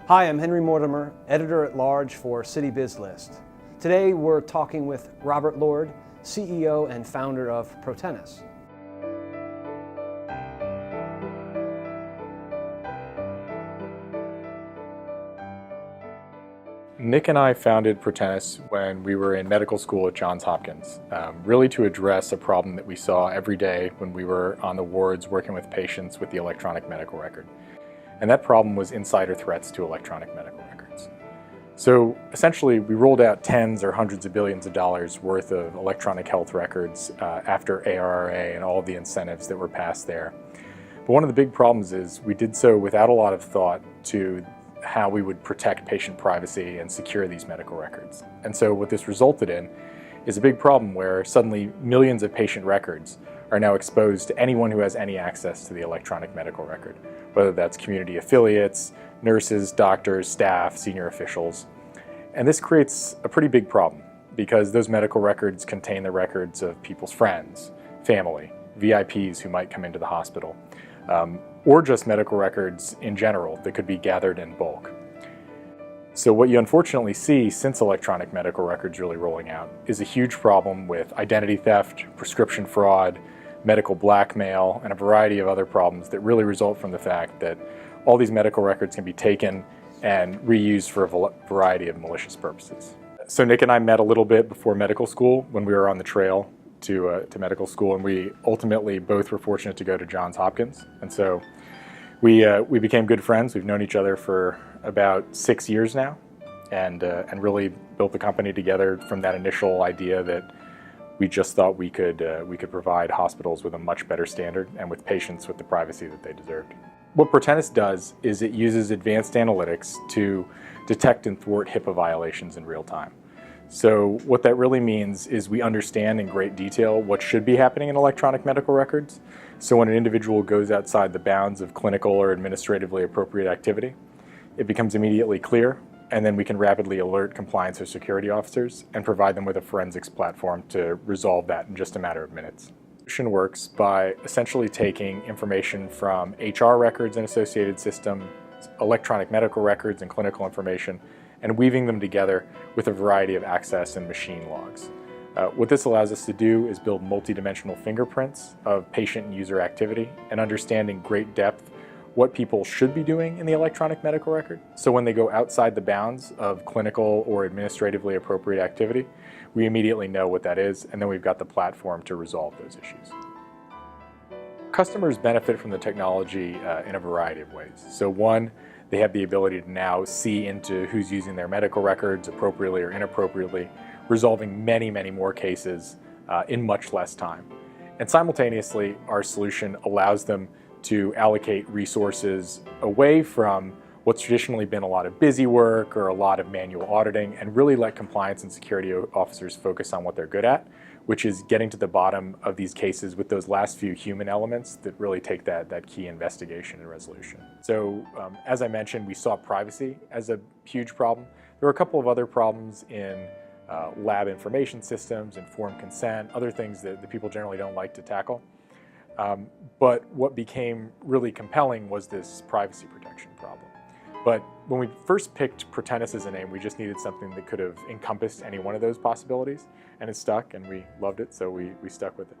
Hi, I'm Henry Mortimer, Editor-at-Large for City Biz List. Today we're talking with Robert Lord, CEO and founder of Protennis. Nick and I founded Protennis when we were in medical school at Johns Hopkins, really to address a problem that we saw every day when we were on the wards working with patients with the electronic medical record. And that problem was insider threats to electronic medical records. So essentially, we rolled out tens or hundreds of billions of dollars worth of electronic health records after ARRA and all of the incentives that were passed there. But one of the big problems is we did so without a lot of thought to how we would protect patient privacy and secure these medical records. And so what this resulted in is a big problem where suddenly millions of patient records are now exposed to anyone who has any access to the electronic medical record, whether that's community affiliates, nurses, doctors, staff, senior officials. And this creates a pretty big problem because those medical records contain the records of people's friends, family, VIPs who might come into the hospital, or just medical records in general that could be gathered in bulk. So what you unfortunately see since electronic medical records really rolling out is a huge problem with identity theft, prescription fraud, medical blackmail, and a variety of other problems that really result from the fact that all these medical records can be taken and reused for a variety of malicious purposes. So Nick and I met a little bit before medical school when we were on the trail to medical school, and we ultimately both were fortunate to go to Johns Hopkins. And so we became good friends. We've known each other for about 6 years now, and really built the company together from that initial idea that we just thought we could provide hospitals with a much better standard and with patients with the privacy that they deserved. What Protennis does is it uses advanced analytics to detect and thwart HIPAA violations in real time. So what that really means is we understand in great detail what should be happening in electronic medical records. So when an individual goes outside the bounds of clinical or administratively appropriate activity, it becomes immediately clear, and then we can rapidly alert compliance or security officers and provide them with a forensics platform to resolve that in just a matter of minutes. The solution works by essentially taking information from HR records and associated systems, electronic medical records and clinical information, and weaving them together with a variety of access and machine logs. What this allows us to do is build multidimensional fingerprints of patient and user activity and understand in great depth what people should be doing in the electronic medical record. So when they go outside the bounds of clinical or administratively appropriate activity, we immediately know what that is, and then we've got the platform to resolve those issues. Customers benefit from the technology in a variety of ways. So one, they have the ability to now see into who's using their medical records appropriately or inappropriately, resolving many, many more cases in much less time. And simultaneously, our solution allows them to allocate resources away from what's traditionally been a lot of busy work or a lot of manual auditing, and really let compliance and security officers focus on what they're good at, which is getting to the bottom of these cases with those last few human elements that really take that key investigation and resolution. So as I mentioned, we saw privacy as a huge problem. There were a couple of other problems in lab information systems, informed consent, other things that people generally don't like to tackle. But what became really compelling was this privacy protection problem. But when we first picked Protennis as a name, we just needed something that could have encompassed any one of those possibilities, and it stuck, and we loved it, so we stuck with it.